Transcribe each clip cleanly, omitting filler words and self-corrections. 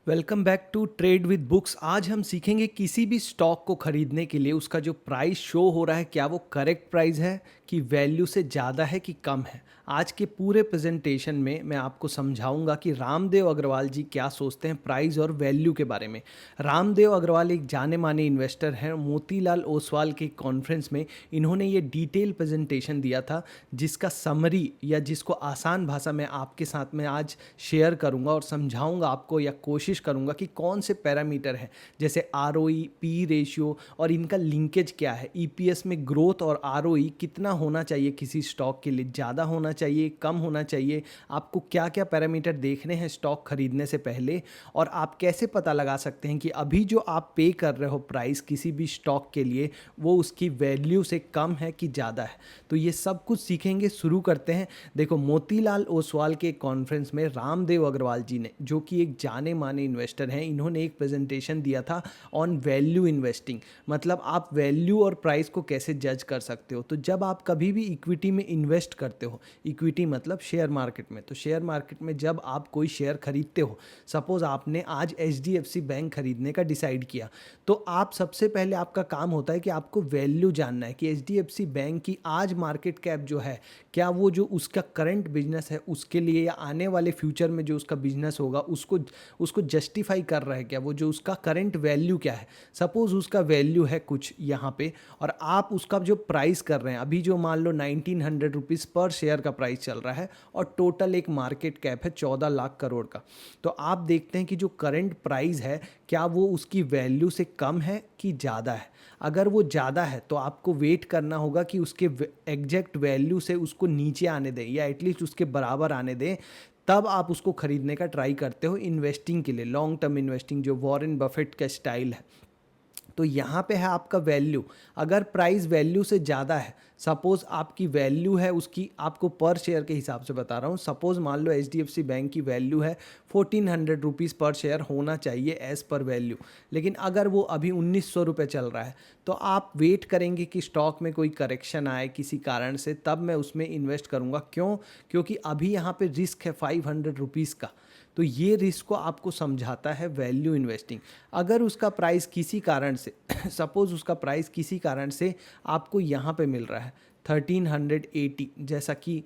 Welcome back to trade with books. आज हम सीखेंगे किसी भी स्टॉक को खरीदने के लिए उसका जो प्राइस शो हो रहा है क्या वो करेक्ट प्राइस है कि वैल्यू से ज़्यादा है कि कम है। आज के पूरे प्रेजेंटेशन में मैं आपको समझाऊंगा कि रामदेव अग्रवाल जी क्या सोचते हैं प्राइस और वैल्यू के बारे में। रामदेव अग्रवाल एक जाने माने इन्वेस्टर हैं। मोतीलाल ओसवाल के कॉन्फ्रेंस में इन्होंने ये डिटेल प्रेजेंटेशन दिया था जिसका समरी या जिसको आसान भाषा में आपके साथ में आज शेयर करूंगा और समझाऊंगा आपको या कोशिश करूंगा कि कौन से पैरामीटर हैं जैसे आरओई, पी रेशियो और इनका लिंकेज क्या है। ईपीएस में ग्रोथ और आरओई कितना होना चाहिए, किसी स्टॉक के लिए ज़्यादा होना चाहिए, कम होना चाहिए, आपको क्या क्या पैरामीटर देखने हैं स्टॉक खरीदने से पहले, और आप कैसे पता लगा सकते हैं कि अभी जो आप पे कर रहे हो प्राइस किसी भी स्टॉक के लिए वो उसकी वैल्यू से कम है कि ज़्यादा है। तो ये सब कुछ सीखेंगे। शुरू करते हैं। देखो, मोतीलाल ओसवाल के कॉन्फ्रेंस में रामदेव अग्रवाल जी ने, जो कि एक जाने माने इन्वेस्टर हैं, इन्होंने एक प्रेजेंटेशन दिया था ऑन वैल्यू इन्वेस्टिंग। मतलब आप वैल्यू और प्राइस को कैसे जज कर सकते हो। तो जब आप कभी भी इक्विटी में इन्वेस्ट करते हो, इक्विटी मतलब शेयर मार्केट में, तो शेयर मार्केट में जब आप कोई शेयर खरीदते हो, सपोज आपने आज एचडीएफसी बैंक खरीदने का डिसाइड किया, तो आप सबसे पहले आपका काम होता है कि आपको वैल्यू जानना है कि एचडीएफसी बैंक की आज मार्केट कैप जो है, क्या वो जो उसका करंट बिजनेस है उसके लिए या आने वाले फ्यूचर में जो उसका बिजनेस होगा उसको उसको जस्टिफाई कर रहा है क्या, वो जो उसका करंट वैल्यू क्या है। सपोज उसका वैल्यू है कुछ यहाँ पे और आप उसका जो प्राइस कर रहे हैं अभी, जो मान लो 1900 रुपीज़ पर शेयर का प्राइस चल रहा है और टोटल एक मार्केट कैप है 14 लाख करोड़ का। तो आप देखते हैं कि जो करंट प्राइस है क्या वो उसकी वैल्यू से कम है कि ज़्यादा है। अगर वो ज़्यादा है तो आपको वेट करना होगा कि उसके एग्जैक्ट वैल्यू से उसको नीचे आने दें या एटलीस्ट उसके बराबर आने दें, तब आप उसको खरीदने का ट्राई करते हो इन्वेस्टिंग के लिए, लॉन्ग टर्म इन्वेस्टिंग जो वॉरेन बफेट का स्टाइल है। तो यहाँ पे है आपका वैल्यू। अगर प्राइस वैल्यू से ज़्यादा है, सपोज आपकी वैल्यू है उसकी, आपको पर शेयर के हिसाब से बता रहा हूँ, सपोज मान लो एचडीएफसी बैंक की वैल्यू है 1400 रुपीज़ पर शेयर होना चाहिए एज़ पर वैल्यू, लेकिन अगर वो अभी 1900 रुपये चल रहा है तो आप वेट करेंगे कि स्टॉक में कोई करेक्शन आए किसी कारण से, तब मैं उसमें इन्वेस्ट करूँगा। क्यों? क्योंकि अभी यहाँ पे रिस्क है 500 रुपीज़ का। तो ये रिस्क को आपको समझाता है वैल्यू इन्वेस्टिंग। अगर उसका प्राइस किसी कारण से सपोज उसका प्राइस किसी कारण से आपको यहाँ पे मिल रहा है 1380, जैसा कि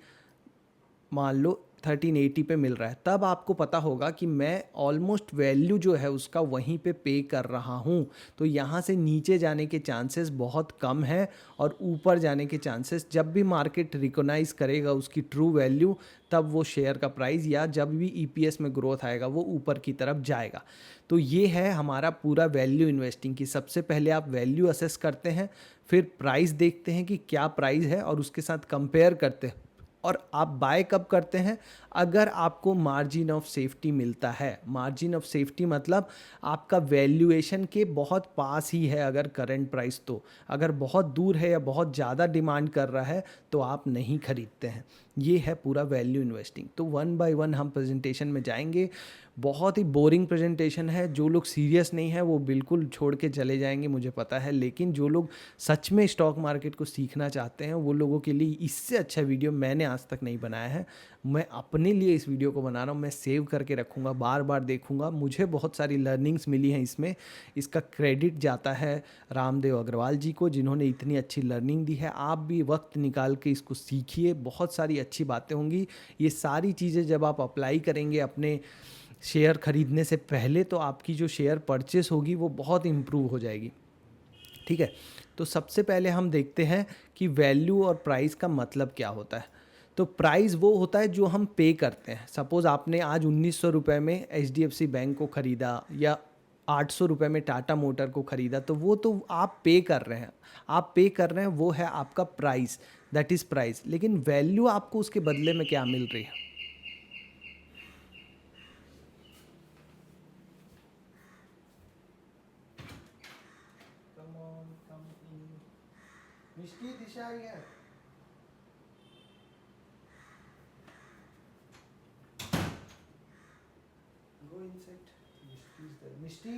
मान लो 1380 पे मिल रहा है, तब आपको पता होगा कि मैं ऑलमोस्ट वैल्यू जो है उसका वहीं पे कर रहा हूँ। तो यहाँ से नीचे जाने के चांसेस बहुत कम है और ऊपर जाने के चांसेस, जब भी मार्केट रिकॉग्नाइज करेगा उसकी ट्रू वैल्यू, तब वो शेयर का प्राइस या जब भी ईपीएस में ग्रोथ आएगा वो ऊपर की तरफ जाएगा। तो ये है हमारा पूरा वैल्यू इन्वेस्टिंग की। सबसे पहले आप वैल्यू असेस करते हैं, फिर प्राइस देखते हैं कि क्या प्राइस है और उसके साथ कंपेयर करते हैं, और आप बाय कब करते हैं? अगर आपको मार्जिन ऑफ सेफ्टी मिलता है। मार्जिन ऑफ सेफ्टी मतलब आपका वैल्यूएशन के बहुत पास ही है अगर करंट प्राइस, तो अगर बहुत दूर है या बहुत ज़्यादा डिमांड कर रहा है तो आप नहीं खरीदते हैं। ये है पूरा वैल्यू इन्वेस्टिंग। तो वन बाय वन हम प्रेजेंटेशन में जाएंगे। बहुत ही बोरिंग प्रेजेंटेशन है, जो लोग सीरियस नहीं है वो बिल्कुल छोड़ के चले जाएंगे मुझे पता है, लेकिन जो लोग सच में स्टॉक मार्केट को सीखना चाहते हैं वो लोगों के लिए इससे अच्छा वीडियो मैंने आज तक नहीं बनाया है। मैं अपने लिए इस वीडियो को बना रहा हूँ, मैं सेव करके रखूँगा, बार बार देखूँगा। मुझे बहुत सारी लर्निंग्स मिली हैं इसमें। इसका क्रेडिट जाता है रामदेव अग्रवाल जी को जिन्होंने इतनी अच्छी लर्निंग दी है। आप भी वक्त निकाल के इसको सीखिए, बहुत सारी अच्छी बातें होंगी। ये सारी चीज़ें जब आप अप्लाई करेंगे अपने शेयर खरीदने से पहले, तो आपकी जो शेयर परचेस होगी वो बहुत इम्प्रूव हो जाएगी। ठीक है। तो सबसे पहले हम देखते हैं कि वैल्यू और प्राइस का मतलब क्या होता है। तो प्राइस वो होता है जो हम पे करते हैं। सपोज आपने आज 1900 रुपये में एचडीएफसी बैंक को ख़रीदा या 800 रुपये में टाटा मोटर को ख़रीदा, तो वो तो आप पे कर रहे हैं। आप पे कर रहे हैं, वो है आपका प्राइस, दैट इज़ प्राइस। लेकिन वैल्यू आपको उसके बदले में क्या मिल रही है? मिष्टी दिशा आई है। Go inside. Mishti is there. Mishti?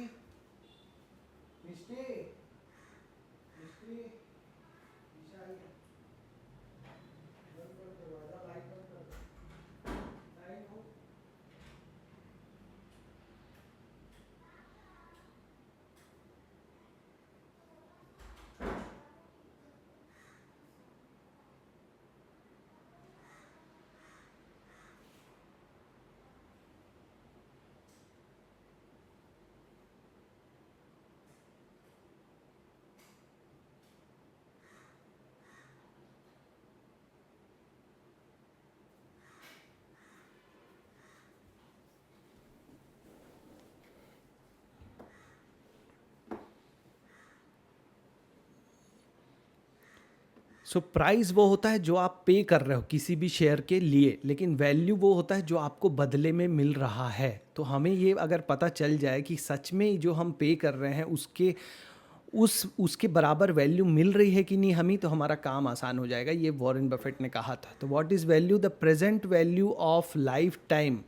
Mishti? Mishti? दिशा आई है। बंद कर दरवाजा, लाइट बंद कर दो। लाइट हो। सो प्राइस वो होता है जो आप पे कर रहे हो किसी भी शेयर के लिए, लेकिन वैल्यू वो होता है जो आपको बदले में मिल रहा है। तो हमें ये अगर पता चल जाए कि सच में जो हम पे कर रहे हैं उसके उसके बराबर वैल्यू मिल रही है कि नहीं हमें, तो हमारा काम आसान हो जाएगा। ये वॉरेन बफेट ने कहा था। तो what is value? The present value of lifetime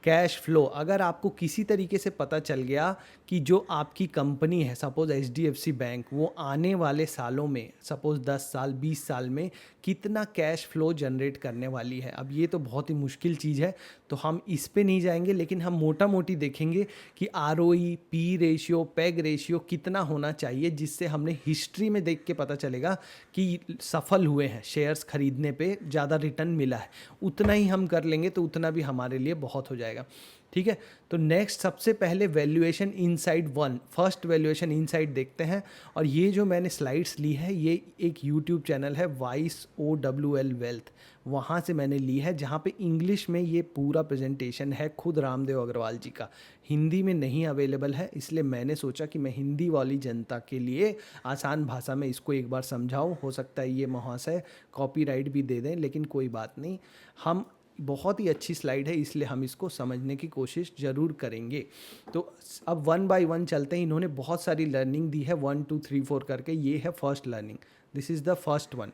cash flow. अगर आपको किसी तरीके से पता चल गया कि जो आपकी कंपनी है, सपोज HDFC बैंक, वो आने वाले सालों में, सपोज 10 साल 20 साल में कितना कैश फ्लो जनरेट करने वाली है। अब ये तो बहुत ही मुश्किल चीज़ है, तो हम इस पे नहीं जाएंगे, लेकिन हम मोटा मोटी देखेंगे कि ROE, P ratio, peg ratio कितना होना चाहिए, जिससे हमने हिस्ट्री में देख के पता चलेगा कि सफल हुए हैं, शेयर्स खरीदने पे ज़्यादा रिटर्न मिला है। उतना ही हम कर लेंगे तो उतना भी हमारे लिए बहुत हो जाएगा। ठीक है, तो नेक्स्ट सबसे पहले valuation inside one, first valuation inside देखते हैं। और ये जो मैंने स्लाइड्स ली है, ये एक यूट्यूब चैनल है YSOWL वेल्थ, वहाँ से मैंने ली है, जहाँ पे इंग्लिश में ये पूरा प्रेजेंटेशन है खुद रामदेव अग्रवाल जी का। हिंदी में नहीं अवेलेबल है, इसलिए मैंने सोचा कि मैं हिंदी वाली जनता के लिए आसान भाषा में इसको एक बार समझाऊं। हो सकता है ये महाशय कॉपीराइट भी दे दें, लेकिन कोई बात नहीं, हम बहुत ही अच्छी स्लाइड है इसलिए हम इसको समझने की कोशिश ज़रूर करेंगे। तो अब वन बाय वन चलते हैं। इन्होंने बहुत सारी लर्निंग दी है, 1 2 3 4 करके। ये है first learning, this is the first one.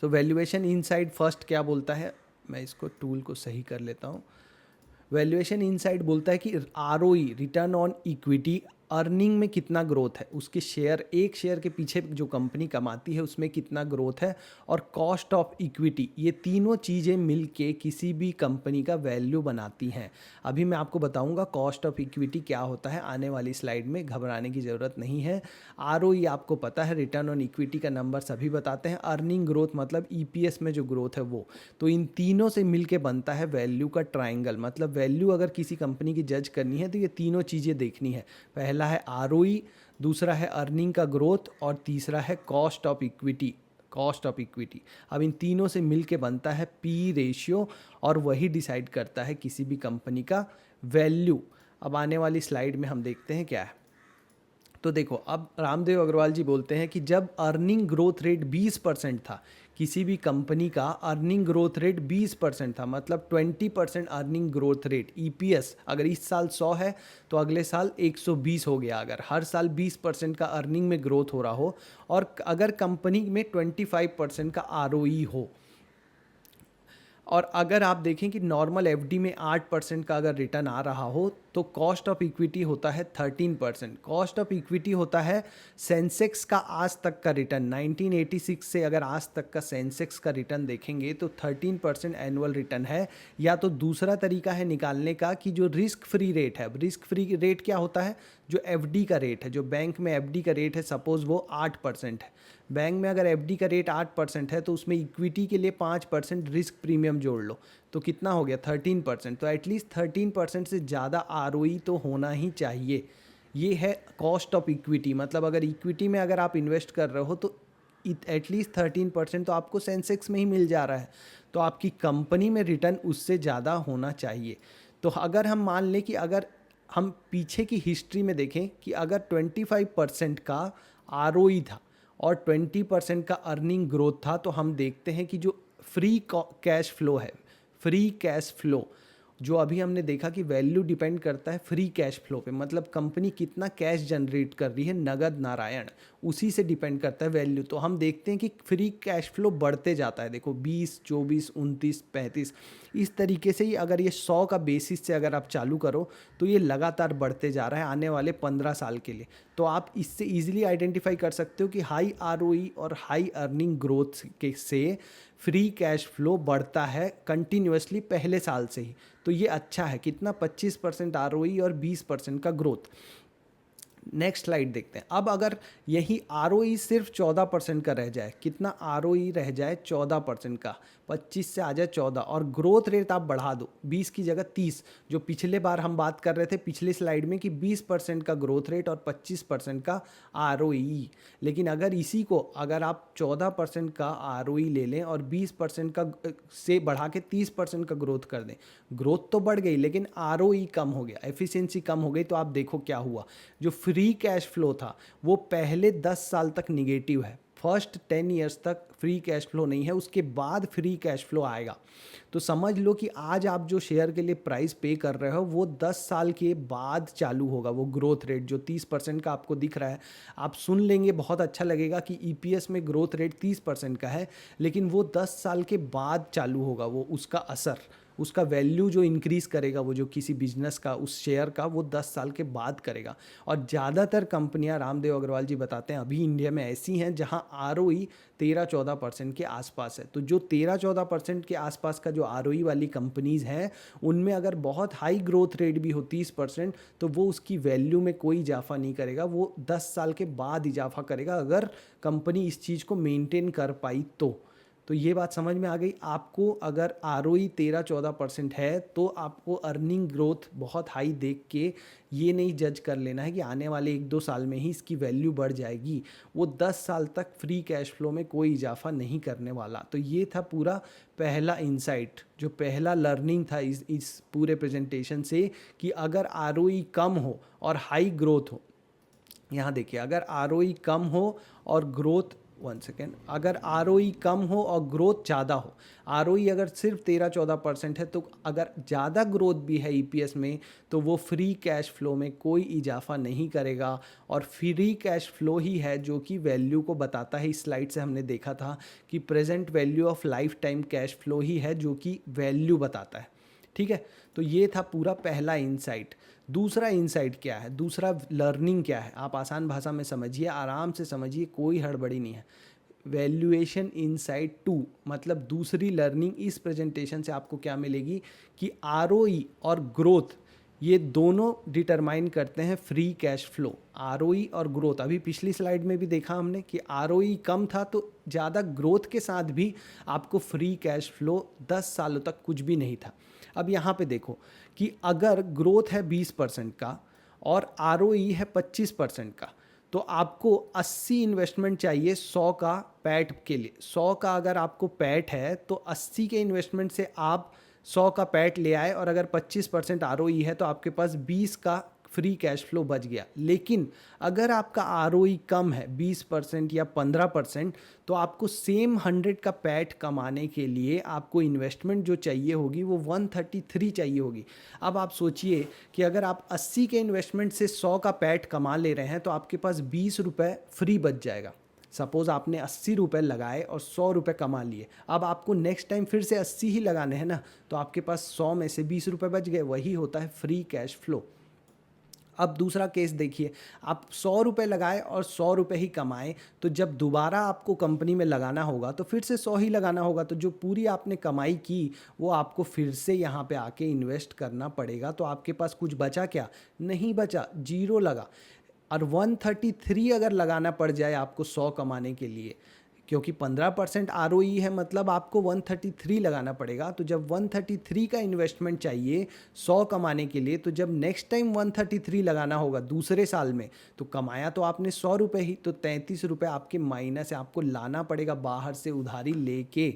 तो वैल्यूएशन इनसाइड फर्स्ट क्या बोलता है, मैं इसको टूल को सही कर लेता हूँ। वैल्यूएशन इनसाइड बोलता है कि ROE, return on equity, earning में कितना ग्रोथ है, उसके शेयर, एक शेयर के पीछे जो कंपनी कमाती है उसमें कितना ग्रोथ है, और कॉस्ट ऑफ इक्विटी, ये तीनों चीज़ें मिलके किसी भी कंपनी का वैल्यू बनाती हैं। अभी मैं आपको बताऊंगा कॉस्ट ऑफ इक्विटी क्या होता है आने वाली स्लाइड में, घबराने की ज़रूरत नहीं है। ROE आपको पता है, रिटर्न ऑन इक्विटी का नंबर सभी बताते हैं। अर्निंग ग्रोथ मतलब EPS में जो ग्रोथ है वो। तो इन तीनों से मिलके बनता है वैल्यू का ट्राइंगल। मतलब वैल्यू अगर किसी कंपनी की जज करनी है तो ये तीनों चीज़ें देखनी है। पहला है ROE, दूसरा है अर्निंग का ग्रोथ, और तीसरा है cost of equity, cost of equity. अब इन तीनों से मिलके बनता है पी रेशियो, और वही डिसाइड करता है किसी भी कंपनी का वैल्यू। अब आने वाली स्लाइड में हम देखते हैं क्या है। तो देखो, अब रामदेव अग्रवाल जी बोलते हैं कि जब अर्निंग ग्रोथ रेट 20% था, किसी भी कंपनी का अर्निंग ग्रोथ रेट 20% था, मतलब 20% अर्निंग ग्रोथ रेट, EPS अगर इस साल 100 है तो अगले साल 120 हो गया। अगर हर साल 20% का अर्निंग में ग्रोथ हो रहा हो, और अगर कंपनी में 25% का ROE हो, और अगर आप देखें कि नॉर्मल FD में 8% का अगर रिटर्न आ रहा हो, तो कॉस्ट ऑफ इक्विटी होता है 13%। कॉस्ट ऑफ इक्विटी होता है सेंसेक्स का आज तक का रिटर्न। 1986 से अगर आज तक का सेंसेक्स का रिटर्न देखेंगे तो 13% एनुअल रिटर्न है। या तो दूसरा तरीका है निकालने का कि जो रिस्क फ्री रेट है, रिस्क फ्री रेट क्या होता है, जो FD का रेट है, जो बैंक में FD का रेट है, सपोज वो 8% है। बैंक में अगर FD का रेट 8% है तो उसमें इक्विटी के लिए 5% रिस्क प्रीमियम जोड़ लो, तो कितना हो गया 13%। तो एटलीस्ट 13% से ज़्यादा ROE तो होना ही चाहिए। ये है कॉस्ट ऑफ इक्विटी। मतलब अगर इक्विटी में अगर आप इन्वेस्ट कर रहे हो तो एटलीस्ट 13% तो आपको सेंसेक्स में ही मिल जा रहा है, तो आपकी कंपनी में रिटर्न उससे ज़्यादा होना चाहिए। तो अगर हम मान लें कि अगर हम पीछे की हिस्ट्री में देखें कि अगर 25% का ROE था और 20% का अर्निंग ग्रोथ था, तो हम देखते हैं कि जो फ्री कैश फ्लो है, फ्री कैश फ्लो, जो अभी हमने देखा कि वैल्यू डिपेंड करता है फ्री कैश फ्लो पे, मतलब कंपनी कितना कैश जनरेट कर रही है, नगद नारायण, उसी से डिपेंड करता है वैल्यू। तो हम देखते हैं कि फ्री कैश फ्लो बढ़ते जाता है। देखो 20, 24, 29, 35, इस तरीके से ही अगर ये 100 का बेसिस से अगर आप चालू करो तो ये लगातार बढ़ते जा रहा है आने वाले 15 साल के लिए। तो आप इससे ईजिली आइडेंटिफाई कर सकते हो कि हाई ROE और हाई अर्निंग ग्रोथ के से फ्री कैश फ्लो बढ़ता है कंटिन्यूसली पहले साल से ही। तो ये अच्छा है। कितना, 25% ROE और 20% का ग्रोथ। नेक्स्ट स्लाइड देखते हैं। अब अगर यही ROE सिर्फ 14% का रह जाए, कितना ROE रह जाए 14% का, 25 से आ जाए 14, और ग्रोथ रेट आप बढ़ा दो 20 की जगह 30, जो पिछले बार हम बात कर रहे थे पिछले स्लाइड में कि 20% का ग्रोथ रेट और 25% का ROE। लेकिन अगर इसी को अगर आप 14% का ROE ले लें और 20% का से बढ़ा के 30% का ग्रोथ कर दें, ग्रोथ तो बढ़ गई लेकिन ROE कम हो गया, एफिशिएंसी कम हो गई, तो आप देखो क्या हुआ। जो फ्री कैश फ्लो था वो पहले 10 साल तक निगेटिव है, फर्स्ट 10 ईयर्स तक फ्री कैश फ्लो नहीं है, उसके बाद फ्री कैश फ्लो आएगा। तो समझ लो कि आज आप जो शेयर के लिए प्राइस पे कर रहे हो वो 10 साल के बाद चालू होगा। वो ग्रोथ रेट जो 30% का आपको दिख रहा है, आप सुन लेंगे बहुत अच्छा लगेगा कि ईपीएस में ग्रोथ रेट 30% का है, लेकिन वो 10 साल के बाद चालू होगा। वो उसका असर, उसका वैल्यू जो इंक्रीज़ करेगा, वो जो किसी बिजनेस का, उस शेयर का, वो 10 साल के बाद करेगा। और ज़्यादातर कंपनियां, रामदेव अग्रवाल जी बताते हैं, अभी इंडिया में ऐसी हैं जहां आरओई 13-14% के आसपास है। तो जो 13-14% के आसपास का जो आरओई वाली कंपनीज़ हैं, उनमें अगर बहुत हाई ग्रोथ रेट भी हो 30%, तो वो उसकी वैल्यू में कोई इजाफा नहीं करेगा, वो 10 साल के बाद इजाफा करेगा, अगर कंपनी इस चीज़ को मेंटेन कर पाई तो ये बात समझ में आ गई आपको। अगर आरओई 13-14% है तो आपको अर्निंग ग्रोथ बहुत हाई देख के ये नहीं जज कर लेना है कि आने वाले 1-2 साल में ही इसकी वैल्यू बढ़ जाएगी। वो 10 साल तक फ्री कैश फ्लो में कोई इजाफा नहीं करने वाला। तो ये था पूरा पहला इंसाइट, जो पहला लर्निंग था इस पूरे प्रेजेंटेशन से, कि अगर आरओई कम हो और हाई ग्रोथ हो, यहाँ देखिए, अगर आरओई कम हो और ग्रोथ, वन सेकेंड, अगर आरओई कम हो और ग्रोथ ज़्यादा हो, आरओई अगर सिर्फ 13-14% है, तो अगर ज़्यादा ग्रोथ भी है ईपीएस में, तो वो फ्री कैश फ्लो में कोई इजाफा नहीं करेगा। और फ्री कैश फ्लो ही है जो कि वैल्यू को बताता है। इस स्लाइड से हमने देखा था कि present value of lifetime cash flow ही है जो कि वैल्यू बताता है। ठीक है, तो ये था पूरा पहला इंसाइट। दूसरा इंसाइट क्या है, दूसरा लर्निंग क्या है, आप आसान भाषा में समझिए, आराम से समझिए, कोई हड़बड़ी नहीं है। वैल्यूएशन इनसाइट 2, मतलब दूसरी लर्निंग इस प्रेजेंटेशन से आपको क्या मिलेगी कि आरओई और ग्रोथ, ये दोनों डिटरमाइन करते हैं फ्री कैश फ्लो। आरओई और ग्रोथ, अभी पिछली स्लाइड में भी देखा हमने कि आरओई कम था तो ज़्यादा ग्रोथ के साथ भी आपको फ्री कैश फ्लो 10 सालों तक कुछ भी नहीं था। अब यहाँ पे देखो कि अगर ग्रोथ है 20% का और आरओई है 25% का, तो आपको 80 इन्वेस्टमेंट चाहिए 100 का पैट के लिए। 100 का अगर आपको पैट है तो 80 के इन्वेस्टमेंट से आप 100 का पैट ले आए, और अगर 25% आरओई है तो आपके पास 20 का फ्री कैश फ्लो बच गया। लेकिन अगर आपका आरओई कम है 20% या 15%, तो आपको सेम 100 का पैट कमाने के लिए आपको इन्वेस्टमेंट जो चाहिए होगी वो 133 चाहिए होगी। अब आप सोचिए कि अगर आप 80 के इन्वेस्टमेंट से 100 का पैट कमा ले रहे हैं तो आपके पास 20 रुपये फ्री बच जाएगा। सपोज़ आपने 80 रुपये लगाए और 100 रुपये कमा लिए, अब आपको नेक्स्ट टाइम फिर से 80 ही लगाने हैं ना, तो आपके पास 100 में से 20 रुपये बच गए। वही होता है फ्री कैश फ्लो। अब दूसरा केस देखिए, आप 100 रुपये लगाए और 100 रुपये ही कमाए, तो जब दोबारा आपको कंपनी में लगाना होगा तो फिर से 100 ही लगाना होगा। तो जो पूरी आपने कमाई की वो आपको फिर से यहाँ पे आके इन्वेस्ट करना पड़ेगा। तो आपके पास कुछ बचा क्या? नहीं बचा, जीरो लगा। और 133 अगर लगाना पड़ जाए आपको 100 कमाने के लिए, क्योंकि 15% आरओई है, मतलब आपको 133 लगाना पड़ेगा। तो जब 133 का इन्वेस्टमेंट चाहिए 100 कमाने के लिए, तो जब नेक्स्ट टाइम 133 लगाना होगा दूसरे साल में, तो कमाया तो आपने 100 रुपये ही, तो 33 रुपये आपके माइनस है, आपको लाना पड़ेगा बाहर से उधारी लेके।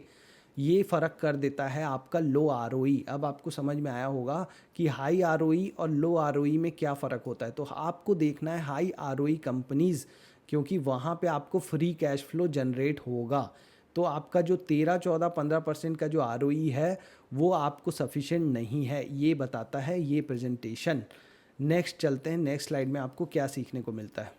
ये फ़र्क कर देता है आपका लो आरओई। अब आपको समझ में आया होगा कि हाई आरओई और लो आरओई में क्या फ़र्क होता है। तो आपको देखना है हाई आरओई कंपनीज़, क्योंकि वहाँ पे आपको फ्री कैश फ्लो जनरेट होगा। तो आपका जो 13-14-15% का जो आरओई है वो आपको सफिशेंट नहीं है, ये बताता है ये प्रेजेंटेशन। नेक्स्ट चलते हैं, नेक्स्ट स्लाइड में आपको क्या सीखने को मिलता है।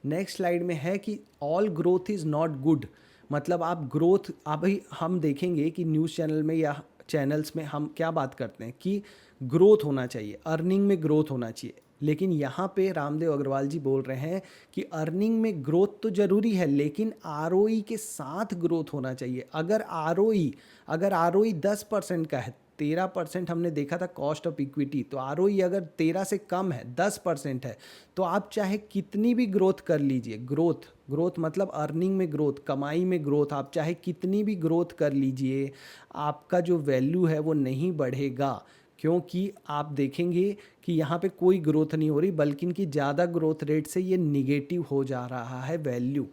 नेक्स्ट स्लाइड में है कि all growth is not good, मतलब आप ग्रोथ, अभी हम देखेंगे कि न्यूज़ चैनल में या चैनल्स में हम क्या बात करते हैं कि ग्रोथ होना चाहिए, अर्निंग में ग्रोथ होना चाहिए। लेकिन यहाँ पे रामदेव अग्रवाल जी बोल रहे हैं कि अर्निंग में ग्रोथ तो ज़रूरी है, लेकिन आरओई के साथ ग्रोथ होना चाहिए। अगर आरओई 10% का है, 13% हमने देखा था कॉस्ट ऑफ इक्विटी, तो आरओई अगर 13 से कम है, 10% है, तो आप चाहे कितनी भी ग्रोथ कर लीजिए, ग्रोथ मतलब अर्निंग में ग्रोथ, कमाई में ग्रोथ, आप चाहे कितनी भी ग्रोथ कर लीजिए, आपका जो वैल्यू है वो नहीं बढ़ेगा। क्योंकि आप देखेंगे कि यहाँ पे कोई ग्रोथ नहीं हो रही, बल्कि इनकी ज़्यादा ग्रोथ रेट से ये निगेटिव हो जा रहा है वैल्यू।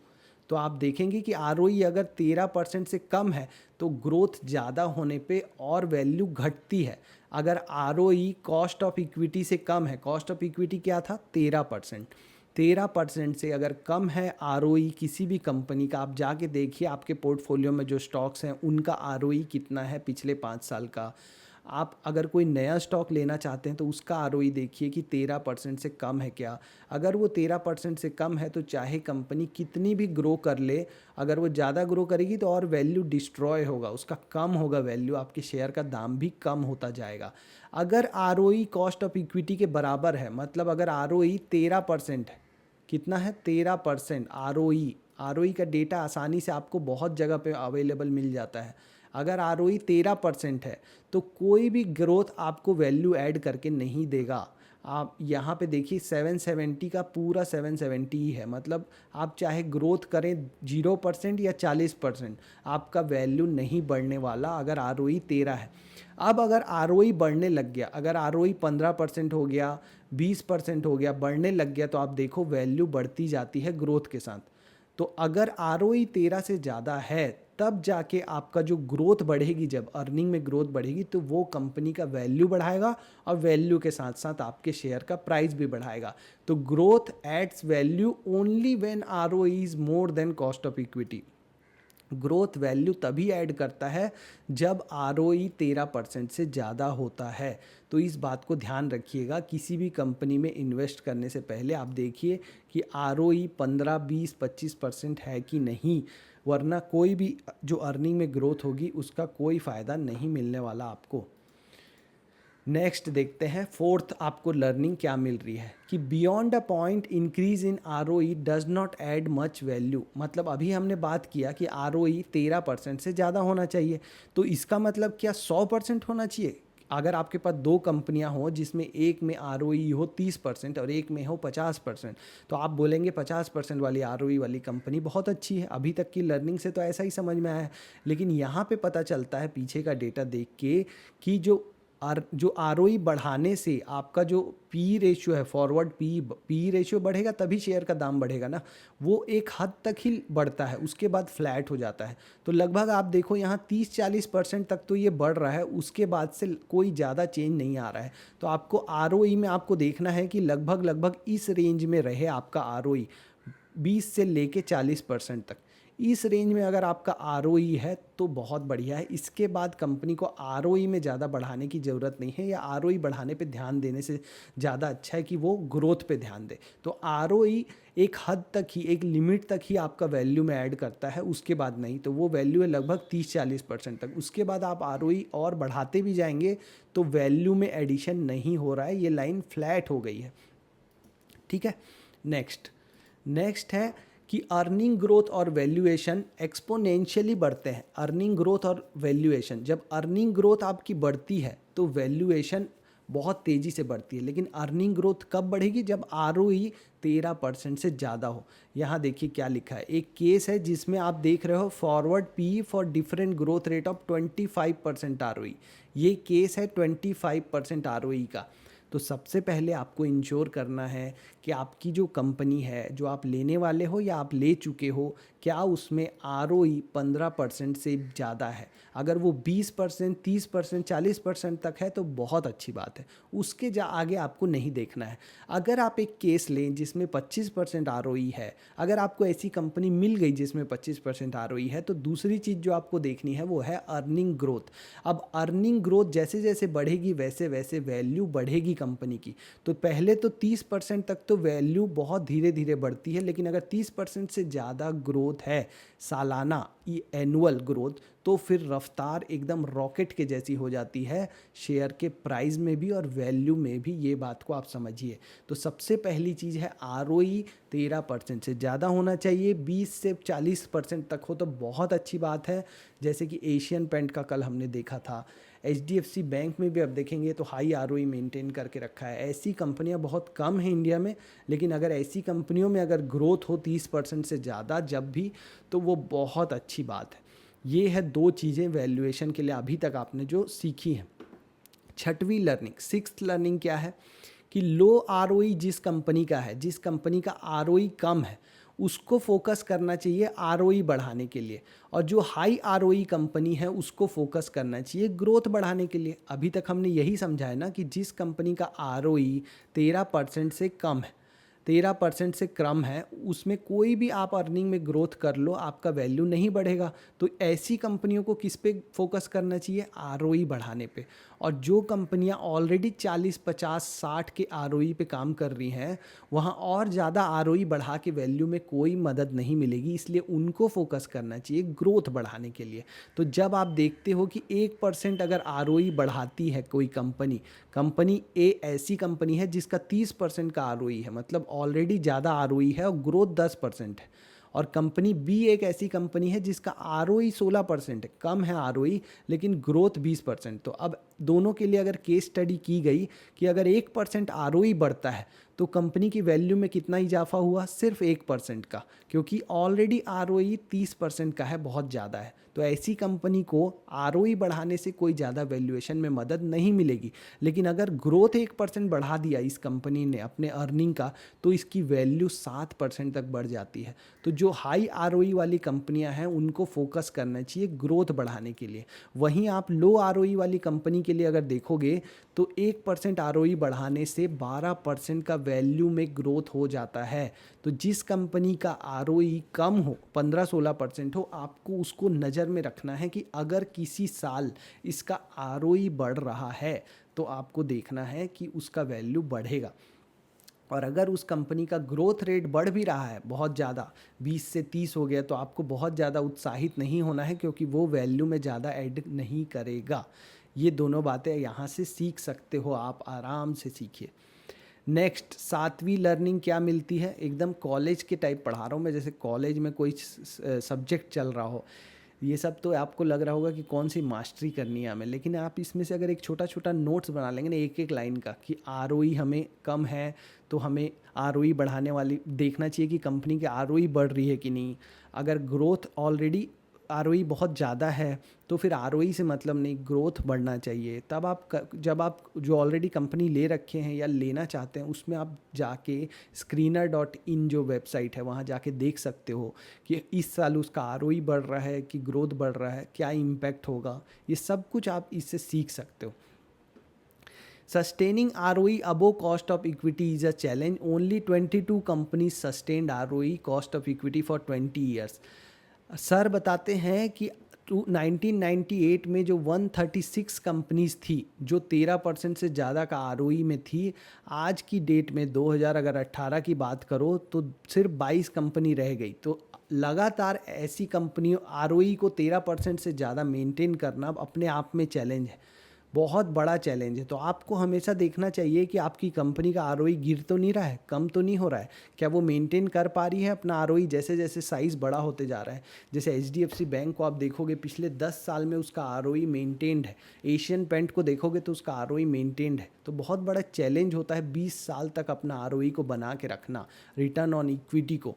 तो आप देखेंगे कि आरओई अगर 13% से कम है तो ग्रोथ ज़्यादा होने पे और वैल्यू घटती है। अगर आरओई कॉस्ट ऑफ इक्विटी से कम है, कॉस्ट ऑफ इक्विटी क्या था 13%, 13% से अगर कम है आरओई किसी भी कंपनी का, आप जाके देखिए आपके पोर्टफोलियो में जो स्टॉक्स हैं उनका आरओई कितना है पिछले 5 साल का। आप अगर कोई नया स्टॉक लेना चाहते हैं तो उसका आरओई देखिए कि 13% से कम है क्या। अगर वो 13% से कम है तो चाहे कंपनी कितनी भी ग्रो कर ले, अगर वो ज़्यादा ग्रो करेगी तो और वैल्यू डिस्ट्रॉय होगा, उसका कम होगा वैल्यू, आपके शेयर का दाम भी कम होता जाएगा। अगर आरओई कॉस्ट ऑफ इक्विटी के बराबर है, मतलब अगर आरओई 13% है, कितना है 13% आरओई। आरओई का डेटा आसानी से आपको बहुत जगह पे अवेलेबल मिल जाता है। अगर आरओई 13% है तो कोई भी ग्रोथ आपको वैल्यू ऐड करके नहीं देगा। आप यहाँ पे देखिए 770 का पूरा 770 ही है, मतलब आप चाहे ग्रोथ करें 0% या 40%, आपका वैल्यू नहीं बढ़ने वाला अगर आरओई 13 है। अब अगर आरओई बढ़ने लग गया, अगर आरओई 15% हो गया, 20% हो गया, बढ़ने लग गया, तो आप देखो वैल्यू बढ़ती जाती है ग्रोथ के साथ। तो अगर आरओई 13 से ज़्यादा है तब जाके आपका जो ग्रोथ बढ़ेगी, जब अर्निंग में ग्रोथ बढ़ेगी तो वो कंपनी का वैल्यू बढ़ाएगा और वैल्यू के साथ साथ आपके शेयर का प्राइस भी बढ़ाएगा। तो growth adds value only when ROE is more than cost of equity. Growth value तभी ऐड करता है जब आरओई 13% से ज़्यादा होता है। तो इस बात को ध्यान रखिएगा, किसी भी कंपनी में इन्वेस्ट करने से पहले आप देखिए कि आरओई 15, 20, 25% है कि नहीं, वरना कोई भी जो अर्निंग में ग्रोथ होगी उसका कोई फ़ायदा नहीं मिलने वाला आपको। नेक्स्ट देखते हैं, फोर्थ आपको लर्निंग क्या मिल रही है कि beyond a point increase in ROE does not add much value. मतलब अभी हमने बात किया कि आरओई 13% से ज़्यादा होना चाहिए, तो इसका मतलब क्या 100% होना चाहिए? अगर आपके पास दो कंपनियां हों जिसमें एक में आरओई हो 30% और एक में हो 50%, तो आप बोलेंगे 50% वाली आरओई वाली कंपनी बहुत अच्छी है। अभी तक की लर्निंग से तो ऐसा ही समझ में आया है, लेकिन यहाँ पे पता चलता है पीछे का डेटा देख के कि जो आरओई बढ़ाने से आपका जो पी रेशियो है, फॉरवर्ड पी रेशियो बढ़ेगा तभी शेयर का दाम बढ़ेगा ना, वो एक हद तक ही बढ़ता है, उसके बाद फ्लैट हो जाता है। तो लगभग आप देखो यहाँ 30-40% तक तो ये बढ़ रहा है, उसके बाद से कोई ज़्यादा चेंज नहीं आ रहा है। तो आपको आरओई में आपको देखना है कि लगभग लगभग इस रेंज में रहे आपका आरओई, 20 से लेके 40% तक। इस रेंज में अगर आपका आरओई है तो बहुत बढ़िया है। इसके बाद कंपनी को आरओई में ज़्यादा बढ़ाने की ज़रूरत नहीं है, या आरओई बढ़ाने पे ध्यान देने से ज़्यादा अच्छा है कि वो ग्रोथ पे ध्यान दे। तो आरओई एक हद तक ही, एक लिमिट तक ही आपका वैल्यू में ऐड करता है, उसके बाद नहीं। तो वो वैल्यू है लगभग 30-40% तक। उसके बाद आप आरओई और बढ़ाते भी जाएंगे तो वैल्यू में एडिशन नहीं हो रहा है, ये लाइन फ्लैट हो गई है। ठीक है। नेक्स्ट है कि अर्निंग ग्रोथ और वैल्यूएशन एक्सपोनेंशियली बढ़ते हैं। अर्निंग ग्रोथ और वैल्यूएशन, जब अर्निंग ग्रोथ आपकी बढ़ती है तो वैल्यूएशन बहुत तेज़ी से बढ़ती है। लेकिन अर्निंग ग्रोथ कब बढ़ेगी? जब आरओई 13% से ज़्यादा हो। यहाँ देखिए क्या लिखा है, एक केस है जिसमें आप देख रहे हो forward P for different growth rate of 25% ROE. ये केस है 25% आरओई का। तो सबसे पहले आपको इंश्योर करना है कि आपकी जो कंपनी है, जो आप लेने वाले हो या आप ले चुके हो, क्या उसमें आरओई 15% से ज़्यादा है। अगर वो 20%, 30%, 40% तक है तो बहुत अच्छी बात है, उसके आगे आपको नहीं देखना है। अगर आप एक केस लें जिसमें 25% आरओई है, अगर आपको ऐसी कंपनी मिल गई जिसमें 25% आरओई है, तो दूसरी चीज़ जो आपको देखनी है वो है अर्निंग ग्रोथ। अब अर्निंग ग्रोथ जैसे जैसे बढ़ेगी वैसे वैसे वैल्यू बढ़ेगी कंपनी की। तो पहले तो 30% तक तो वैल्यू बहुत धीरे धीरे बढ़ती है, लेकिन अगर 30% से ज़्यादा ग्रोथ है सालाना, एनुअल ग्रोथ, तो फिर रफ्तार एकदम रॉकेट के जैसी हो जाती है शेयर के प्राइस में भी और वैल्यू में भी। ये बात को आप समझिए। तो सबसे पहली चीज़ है आरओई 13% से ज़्यादा होना चाहिए, 20 से 40% तक हो तो बहुत अच्छी बात है। जैसे कि एशियन पेंट का कल हमने देखा था, एचडीएफसी बैंक में भी अब देखेंगे तो हाई आरओई मेंटेन करके रखा है। ऐसी कंपनियां बहुत कम हैं इंडिया में, लेकिन अगर ऐसी कंपनियों में अगर ग्रोथ हो 30% से ज़्यादा जब भी, तो वो बहुत अच्छी बात है। ये है दो चीज़ें वैल्यूएशन के लिए अभी तक आपने जो सीखी हैं। छठवीं लर्निंग, सिक्स्थ लर्निंग क्या है कि लो आरओई जिस कंपनी का है, जिस कंपनी का आरओई कम है, उसको फोकस करना चाहिए आरओई बढ़ाने के लिए, और जो हाई आरओई कंपनी है उसको फोकस करना चाहिए ग्रोथ बढ़ाने के लिए। अभी तक हमने यही समझा है ना कि जिस कंपनी का आरओई 13% से कम है, 13% से कम है, उसमें कोई भी आप अर्निंग में ग्रोथ कर लो, आपका वैल्यू नहीं बढ़ेगा। तो ऐसी कंपनियों को किस पे फोकस करना चाहिए? आरओई बढ़ाने पे। और जो कंपनियां ऑलरेडी 40, 50, 60 के आरओई पे काम कर रही हैं, वहाँ और ज़्यादा आरओई बढ़ा के वैल्यू में कोई मदद नहीं मिलेगी, इसलिए उनको फोकस करना चाहिए ग्रोथ बढ़ाने के लिए। तो जब आप देखते हो कि 1% अगर आरओई बढ़ाती है कोई कंपनी, कंपनी ए ऐसी कंपनी है जिसका 30% का आरओई है, मतलब ऑलरेडी ज़्यादा आरओई है और ग्रोथ 10% है। और कंपनी बी एक ऐसी कंपनी है जिसका आरओई 16% है, कम है आरओई लेकिन ग्रोथ 20%। तो अब दोनों के लिए अगर केस स्टडी की गई कि अगर 1% आरओई बढ़ता है तो कंपनी की वैल्यू में कितना इजाफा हुआ? सिर्फ 1% का, क्योंकि ऑलरेडी आरओई 30% का है, बहुत ज़्यादा है। तो ऐसी कंपनी को आरओई बढ़ाने से कोई ज़्यादा वैल्यूएशन में मदद नहीं मिलेगी। लेकिन अगर ग्रोथ 1% बढ़ा दिया इस कंपनी ने अपने अर्निंग का, तो इसकी वैल्यू 7% तक बढ़ जाती है। तो जो हाई आरओई वाली कंपनियां हैं उनको फोकस करना चाहिए ग्रोथ बढ़ाने के लिए। वहीं आप लो आरओई वाली कंपनी के लिए अगर देखोगे तो 1% आरओई बढ़ाने से 12% का वैल्यू में ग्रोथ हो जाता है। तो जिस कंपनी का आरओई कम हो, 15-16% हो, आपको उसको नज़र में रखना है कि अगर किसी साल इसका आरओई बढ़ रहा है तो आपको देखना है कि उसका वैल्यू बढ़ेगा। और अगर उस कंपनी का ग्रोथ रेट बढ़ भी रहा है बहुत ज़्यादा, 20 से 30 हो गया, तो आपको बहुत ज़्यादा उत्साहित नहीं होना है, क्योंकि वो वैल्यू में ज़्यादा ऐड नहीं करेगा। ये दोनों बातें यहाँ से सीख सकते हो, आप आराम से सीखिए। नेक्स्ट, 7वीं लर्निंग क्या मिलती है? एकदम कॉलेज के टाइप पढ़ा रहा हूँ मैं, जैसे कॉलेज में कोई सब्जेक्ट चल रहा हो। ये सब तो आपको लग रहा होगा कि कौन सी मास्टरी करनी है हमें, लेकिन आप इसमें से अगर एक छोटा छोटा नोट्स बना लेंगे ना, एक एक लाइन का, कि आरओई हमें कम है तो हमें आरओई बढ़ाने वाली देखना चाहिए कि कंपनी की आरओई बढ़ रही है कि नहीं। अगर ग्रोथ ऑलरेडी आरओई बहुत ज़्यादा है तो फिर आरओई से मतलब नहीं, ग्रोथ बढ़ना चाहिए। तब जब आप जो ऑलरेडी कंपनी ले रखे हैं या लेना चाहते हैं, उसमें आप जाके screener.in जो वेबसाइट है वहाँ जाके देख सकते हो कि इस साल उसका आरओई बढ़ रहा है कि ग्रोथ बढ़ रहा है, क्या इम्पैक्ट होगा। ये सब कुछ आप इससे सीख सकते हो। Sustaining ROE above cost of equity is a challenge. Only 22 companies sustained ROE cost of equity for 20 years. Sir बताते हैं कि 1998 में जो 136 कंपनीज थी जो 13% से ज़्यादा का आरओई में थी, आज की डेट में 2018 की बात करो तो सिर्फ 22 कंपनी रह गई। तो लगातार ऐसी कंपनियों आरओई को 13% से ज़्यादा मेंटेन करना अपने आप में चैलेंज है, बहुत बड़ा चैलेंज है। तो आपको हमेशा देखना चाहिए कि आपकी कंपनी का आरओई गिर तो नहीं रहा है, कम तो नहीं हो रहा है, क्या वो मेंटेन कर पा रही है अपना आरओई जैसे जैसे साइज़ बड़ा होते जा रहा है। जैसे एचडीएफसी बैंक को आप देखोगे, पिछले 10 साल में उसका आरओई मेंटेन्ड है। एशियन पेंट को देखोगे तो उसका आरओई मेंटेन्ड है। तो बहुत बड़ा चैलेंज होता है 20 साल तक अपना आरओई को बना के रखना, रिटर्न ऑन इक्विटी को।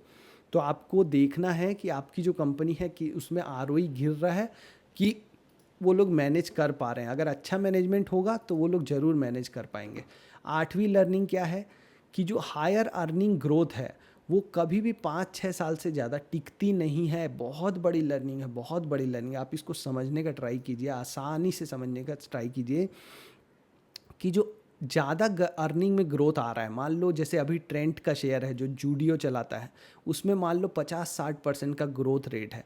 तो आपको देखना है कि आपकी जो कंपनी है कि उसमें आरओई गिर रहा है कि वो लोग मैनेज कर पा रहे हैं। अगर अच्छा मैनेजमेंट होगा तो वो लोग ज़रूर मैनेज कर पाएंगे। 8वीं लर्निंग क्या है कि जो हायर अर्निंग ग्रोथ है वो कभी भी 5-6 साल से ज़्यादा टिकती नहीं है। बहुत बड़ी लर्निंग है, बहुत बड़ी लर्निंग है। आप इसको समझने का ट्राई कीजिए, आसानी से समझने का ट्राई कीजिए कि जो ज़्यादा अर्निंग में ग्रोथ आ रहा है, मान लो जैसे अभी ट्रेंट का शेयर है जो जूडियो चलाता है, उसमें मान लो 50-60% का ग्रोथ रेट है।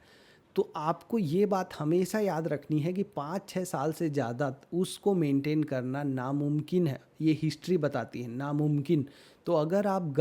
तो आपको ये बात हमेशा याद रखनी है कि 5-6 साल से ज़्यादा उसको मेंटेन करना नामुमकिन है। ये हिस्ट्री बताती है, नामुमकिन। तो अगर आप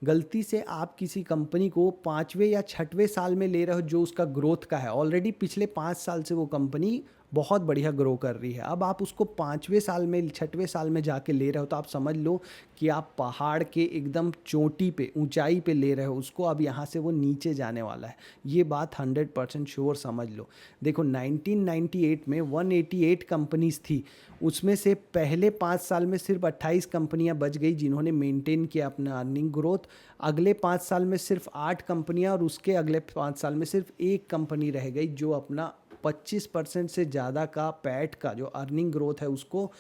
गलती से आप किसी कंपनी को 5वें या 6वें साल में ले रहे हो जो उसका ग्रोथ का है, ऑलरेडी पिछले 5 साल से वो कंपनी बहुत बढ़िया ग्रो कर रही है, अब आप उसको 5वें साल में 6वें साल में जाके ले रहे हो, तो आप समझ लो कि आप पहाड़ के एकदम चोटी पे, ऊंचाई पे ले रहे हो उसको। अब यहाँ से वो नीचे जाने वाला है, ये बात 100% श्योर समझ लो। देखो 1998 में 188 कंपनीज थी, उसमें से पहले 5 साल में सिर्फ 28 कंपनियां बच गई जिन्होंने मेंटेन किया अपना अर्निंग ग्रोथ। अगले 5 साल में सिर्फ 8 कंपनियां, और उसके अगले 5 साल में सिर्फ एक कंपनी रह गई जो अपना 25% से ज़्यादा का पैट का जो अर्निंग ग्रोथ है उसको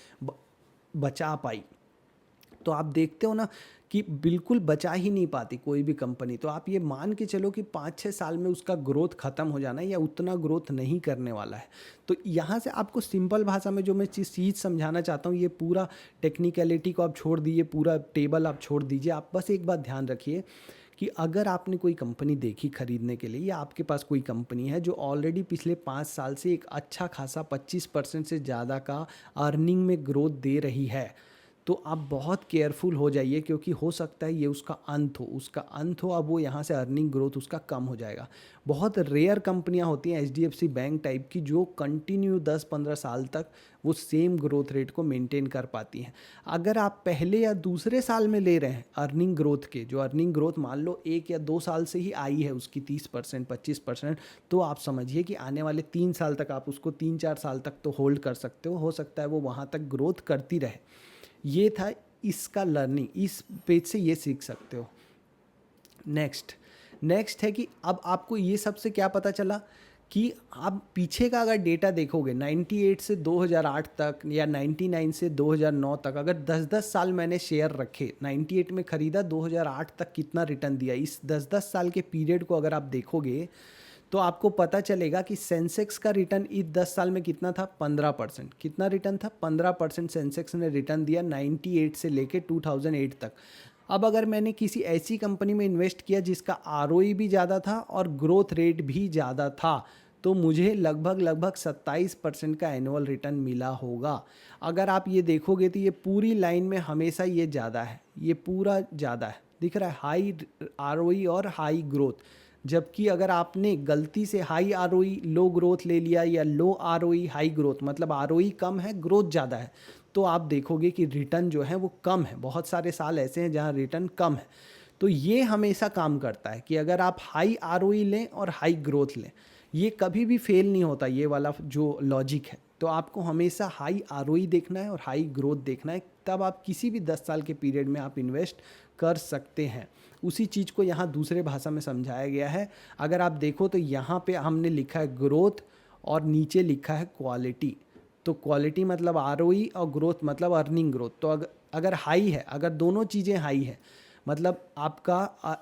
बचा पाई। तो आप देखते हो ना कि बिल्कुल बचा ही नहीं पाती कोई भी कंपनी। तो आप ये मान के चलो कि 5-6 साल में उसका ग्रोथ खत्म हो जाना है या उतना ग्रोथ नहीं करने वाला है। तो यहाँ से आपको सिंपल भाषा में जो मैं चीज़ समझाना चाहता हूँ, ये पूरा टेक्निकलिटी को आप छोड़ दीजिए, पूरा टेबल आप छोड़ दीजिए। आप बस एक बात ध्यान रखिए कि अगर आपने कोई कंपनी देखी खरीदने के लिए, या आपके पास कोई कंपनी है जो ऑलरेडी पिछले 5 साल से एक अच्छा खासा 25% से ज़्यादा का अर्निंग में ग्रोथ दे रही है, तो आप बहुत केयरफुल हो जाइए, क्योंकि हो सकता है ये उसका अंत हो, अब वो यहाँ से अर्निंग ग्रोथ उसका कम हो जाएगा। बहुत रेयर कंपनियाँ होती हैं HDFC बैंक टाइप की जो कंटिन्यू 10-15 साल तक वो सेम ग्रोथ रेट को मेंटेन कर पाती हैं। अगर आप पहले या दूसरे साल में ले रहे हैं अर्निंग ग्रोथ के, जो अर्निंग ग्रोथ मान लो 1 या 2 साल से ही आई है उसकी 30% 25%, तो आप समझिए कि आने वाले 3 साल तक आप उसको 3-4 साल तक तो होल्ड कर सकते हो सकता है वो वहाँ तक ग्रोथ करती रहे। ये था इसका लर्निंग, इस पेज से ये सीख सकते हो। नेक्स्ट है कि अब आपको ये सबसे क्या पता चला कि आप पीछे का अगर डेटा देखोगे 98 से 2008 तक या 99 से 2009 तक, अगर 10-10 साल मैंने शेयर रखे, 98 में ख़रीदा, 2008 तक कितना रिटर्न दिया, इस 10-10 साल के पीरियड को अगर आप देखोगे तो आपको पता चलेगा कि सेंसेक्स का रिटर्न इस 10 साल में कितना था, 15%। कितना रिटर्न था, 15% सेंसेक्स ने रिटर्न दिया 98 से लेके 2008 तक। अब अगर मैंने किसी ऐसी कंपनी में इन्वेस्ट किया जिसका आरओई भी ज़्यादा था और ग्रोथ रेट भी ज़्यादा था, तो मुझे लगभग 27% का एनुअल रिटर्न मिला होगा। अगर आप ये देखोगे तो ये पूरी लाइन में हमेशा ये ज़्यादा है, ये पूरा ज़्यादा है, दिख रहा है, हाई आरओई और हाई ग्रोथ। जबकि अगर आपने गलती से हाई आरओई लो ग्रोथ ले लिया या लो आरओई हाई ग्रोथ, मतलब आरओई कम है ग्रोथ ज़्यादा है, तो आप देखोगे कि रिटर्न जो है वो कम है। बहुत सारे साल ऐसे हैं जहाँ रिटर्न कम है। तो ये हमेशा काम करता है कि अगर आप हाई आरओई लें और हाई ग्रोथ लें, ये कभी भी फेल नहीं होता, ये वाला जो लॉजिक है। तो आपको हमेशा हाई आरओई देखना है और हाई ग्रोथ देखना है, तब आप किसी भी 10 साल के पीरियड में आप इन्वेस्ट कर सकते हैं। उसी चीज़ को यहाँ दूसरे भाषा में समझाया गया है। अगर आप देखो तो यहाँ पे हमने लिखा है ग्रोथ और नीचे लिखा है क्वालिटी। तो क्वालिटी मतलब आरओई और ग्रोथ मतलब अर्निंग ग्रोथ। तो अगर हाई है, अगर दोनों चीज़ें हाई है, मतलब आपका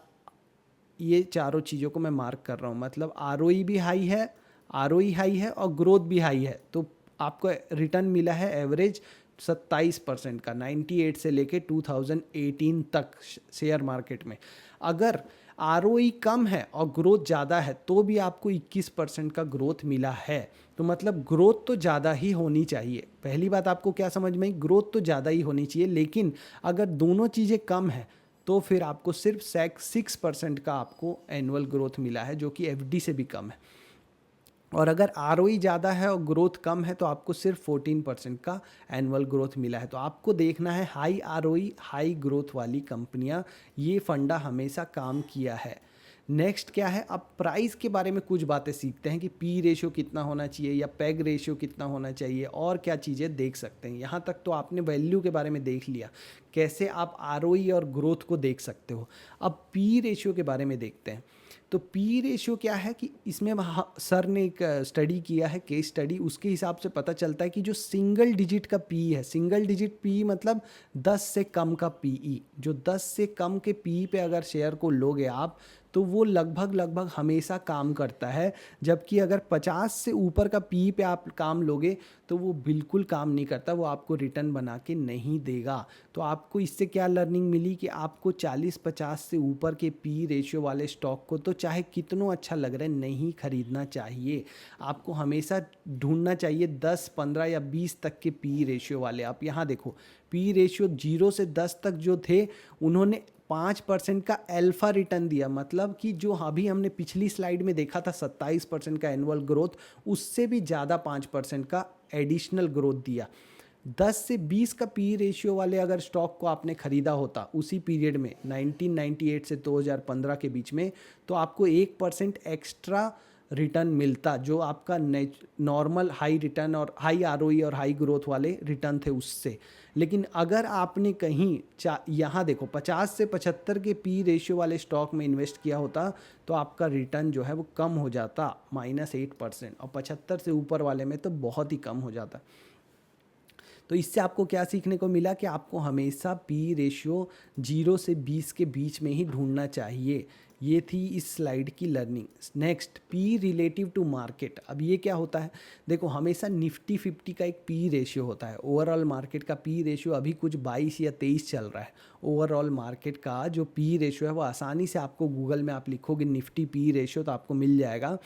ये चारों चीज़ों को मैं मार्क कर रहा हूँ, मतलब आरओई भी हाई है, आरओई हाई है और ग्रोथ भी हाई है, तो आपको रिटर्न मिला है एवरेज 27% का 98 से लेके 2018 तक शेयर मार्केट में। अगर आरओई कम है और ग्रोथ ज़्यादा है तो भी आपको 21% का ग्रोथ मिला है। तो मतलब ग्रोथ तो ज़्यादा ही होनी चाहिए। पहली बात आपको क्या समझ में आई, ग्रोथ तो ज़्यादा ही होनी चाहिए, लेकिन अगर दोनों चीज़ें कम है तो फिर आपको सिर्फ 6% का आपको एनुअल ग्रोथ मिला है, जो कि एफडी से भी कम है। और अगर आरओई ज़्यादा है और ग्रोथ कम है तो आपको सिर्फ 14% का एनुअल ग्रोथ मिला है। तो आपको देखना है हाई आरओई हाई ग्रोथ वाली कंपनियां, ये फंडा हमेशा काम किया है। नेक्स्ट क्या है, अब प्राइस के बारे में कुछ बातें सीखते हैं कि पी रेशियो कितना होना चाहिए या पैग रेशियो कितना होना चाहिए और क्या चीज़ें देख सकते हैं। यहाँ तक तो आपने वैल्यू के बारे में देख लिया, कैसे आप आरओई और ग्रोथ को देख सकते हो। अब पी रेशियो के बारे में देखते हैं। तो पी रेशियो क्या है कि इसमें सर ने एक स्टडी किया है, केस स्टडी, उसके हिसाब से पता चलता है कि जो सिंगल डिजिट का पी है, सिंगल डिजिट पी मतलब 10 से कम का पीई, जो 10 से कम के पी पे अगर शेयर को लोगे आप तो वो लगभग हमेशा काम करता है। जबकि अगर 50 से ऊपर का पी पे आप काम लोगे तो वो बिल्कुल काम नहीं करता, वो आपको रिटर्न बना के नहीं देगा। तो आपको इससे क्या लर्निंग मिली कि आपको 40-50 से ऊपर के पी रेशियो वाले स्टॉक को तो चाहे कितना अच्छा लग रहा है नहीं खरीदना चाहिए। आपको हमेशा ढूंढना चाहिए 10, 15 या 20 तक के पी रेशियो वाले। आप यहाँ देखो, पी रेशियो 0 से 10 तक जो थे उन्होंने 5% का अल्फा रिटर्न दिया, मतलब कि जो अभी हमने पिछली स्लाइड में देखा था 27% का एनुअल ग्रोथ, उससे भी ज़्यादा 5% का एडिशनल ग्रोथ दिया। 10 से 20 का पी रेशियो वाले अगर स्टॉक को आपने ख़रीदा होता उसी पीरियड में 1998 से 2015 के बीच में, तो आपको 1% एक्स्ट्रा रिटर्न मिलता, जो आपका नॉर्मल हाई रिटर्न और हाई आरओई और हाई ग्रोथ वाले रिटर्न थे उससे। लेकिन अगर आपने कहीं यहाँ देखो 50 से 75 के पी रेशियो वाले स्टॉक में इन्वेस्ट किया होता तो आपका रिटर्न जो है वो कम हो जाता, -8%, और 75 से ऊपर वाले में तो बहुत ही कम हो जाता। तो इससे आपको क्या सीखने को मिला कि आपको हमेशा पी रेशियो 0 से 20 के बीच में ही ढूंढना चाहिए। ये थी इस स्लाइड की learning. Next, P relative to market. अब ये क्या होता है, देखो हमेशा निफ्टी 50 का एक पी रेशियो होता है। ओवरऑल मार्केट का पी रेशियो अभी कुछ 22 या 23 चल रहा है। ओवरऑल मार्केट का जो पी रेशियो है वो आसानी से आपको गूगल में आप लिखोगे निफ्टी पी रेशियो तो आपको मिल जाएगा।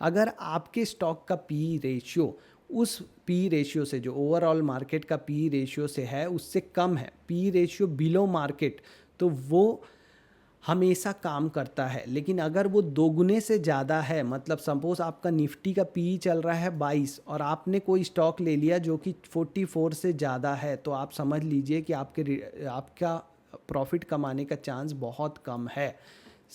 अगर आपके स्टॉक का पी रेशियो उस पी रेशियो से, जो ओवरऑल मार्केट का पी रेशियो से है, उससे कम है, पी रेशियो बिलो मार्केट, तो वो हमेशा काम करता है। लेकिन अगर वो दोगुने से ज़्यादा है, मतलब सपोज आपका निफ्टी का पी चल रहा है 22 और आपने कोई स्टॉक ले लिया जो कि 44 से ज़्यादा है, तो आप समझ लीजिए कि आपका प्रॉफिट कमाने का चांस बहुत कम है।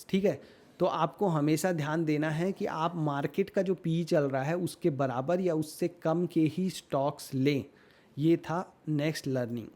ठीक है, तो आपको हमेशा ध्यान देना है कि आप मार्केट का जो पी चल रहा है उसके बराबर या उससे कम के ही स्टॉक्स लें। ये था नेक्स्ट लर्निंग।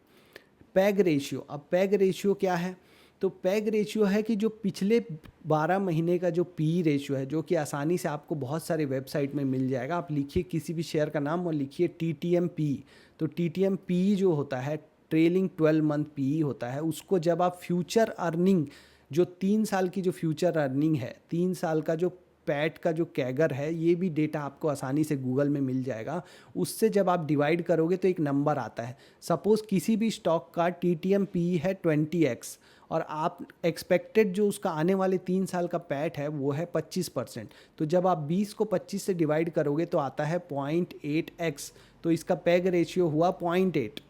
Peg ratio. अब पैग रेशियो क्या है, तो पैग रेशियो है कि जो पिछले 12 महीने का जो पी रेशियो है, जो कि आसानी से आपको बहुत सारे वेबसाइट में मिल जाएगा। आप लिखिए किसी भी शेयर का नाम और लिखिए टीटीएम पी। तो टीटीएम पी जो होता है, ट्रेलिंग 12 मंथ पी होता है, उसको जब आप फ्यूचर अर्निंग, जो 3 साल की जो फ्यूचर अर्निंग है, 3 साल का जो पैट का जो कैगर है, ये भी डेटा आपको आसानी से गूगल में मिल जाएगा। उससे जब आप डिवाइड करोगे तो एक नंबर आता है। सपोज किसी भी स्टॉक का टीटीएम पी है 20x और आप एक्सपेक्टेड जो उसका आने वाले 3 साल का पैट है वो है 25%। तो जब आप 20 को 25 से डिवाइड करोगे तो आता है 0.8x। तो इसका पैग रेशियो हुआ 0.8।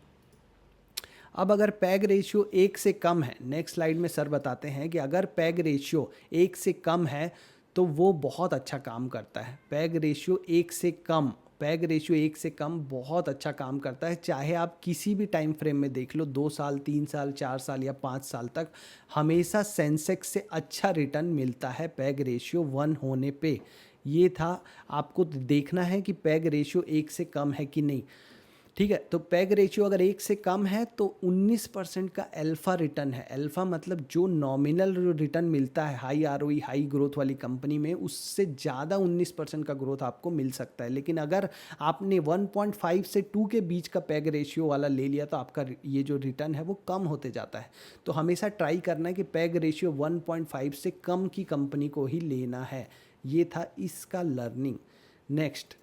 अब अगर पैग रेशियो 1 से कम है, नेक्स्ट स्लाइड में सर बताते हैं कि अगर पैग रेशियो 1 से कम है तो वो बहुत अच्छा काम करता है। पैग रेशियो 1 से कम, पैग रेशियो 1 से कम बहुत अच्छा काम करता है। चाहे आप किसी भी टाइम फ्रेम में देख लो, 2 साल, 3 साल, 4 साल या 5 साल तक, हमेशा सेंसेक्स से अच्छा रिटर्न मिलता है पैग रेशियो 1 होने पे। ये था, आपको देखना है कि पैग रेशियो 1 से कम है कि नहीं। ठीक है, तो पैग रेशियो अगर 1 से कम है तो 19% का अल्फा रिटर्न है। अल्फा मतलब जो नॉमिनल रिटर्न मिलता है हाई आरओई हाई ग्रोथ वाली कंपनी में, उससे ज़्यादा 19% का ग्रोथ आपको मिल सकता है। लेकिन अगर आपने 1.5 से 2 के बीच का पैग रेशियो वाला ले लिया तो आपका ये जो रिटर्न है वो कम होते जाता है। तो हमेशा ट्राई करना है कि पैग रेशियो 1.5 से कम की कंपनी को ही लेना है। ये था इसका लर्निंग। नेक्स्ट,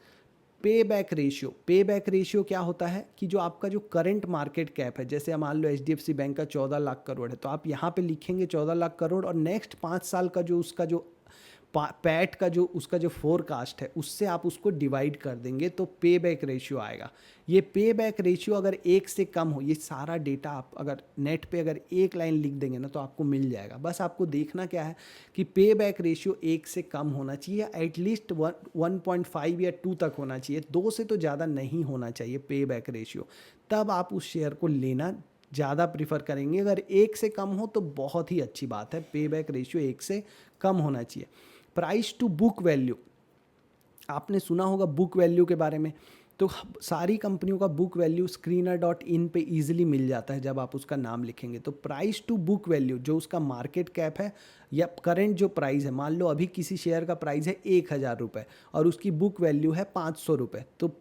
पे back ratio. Payback ratio क्या होता है कि जो आपका जो करंट मार्केट कैप है, जैसे मान लो एचडीएफसी बैंक का 14 लाख करोड़ है, तो आप यहाँ पे लिखेंगे 14 लाख करोड़ और नेक्स्ट 5 साल का जो उसका जो पैट का जो उसका जो फोरकास्ट है उससे आप उसको डिवाइड कर देंगे तो पे बैक रेशियो आएगा। ये पे बैक रेशियो अगर 1 से कम हो, ये सारा डेटा आप अगर नेट पे अगर एक लाइन लिख देंगे ना तो आपको मिल जाएगा। बस आपको देखना क्या है कि पे बैक रेशियो 1 से कम होना चाहिए, एटलीस्ट 1.5 या 2 तक होना चाहिए, 2 से तो ज़्यादा नहीं होना चाहिए पे बैक रेशियो। तब आप उस शेयर को लेना ज़्यादा प्रीफर करेंगे। अगर 1 से कम हो तो बहुत ही अच्छी बात है, पे बैक रेशियो 1 से कम होना चाहिए। प्राइस टू बुक वैल्यू, आपने सुना होगा बुक वैल्यू के बारे में। तो सारी कंपनियों का बुक वैल्यू screener.in पे इजीली मिल जाता है जब आप उसका नाम लिखेंगे। तो प्राइस टू बुक वैल्यू, जो उसका मार्केट कैप है या करंट जो प्राइस है, मान लो अभी किसी शेयर का प्राइस है 1000 रुपये और उसकी बुक वैल्यू है 500 रुपये, तो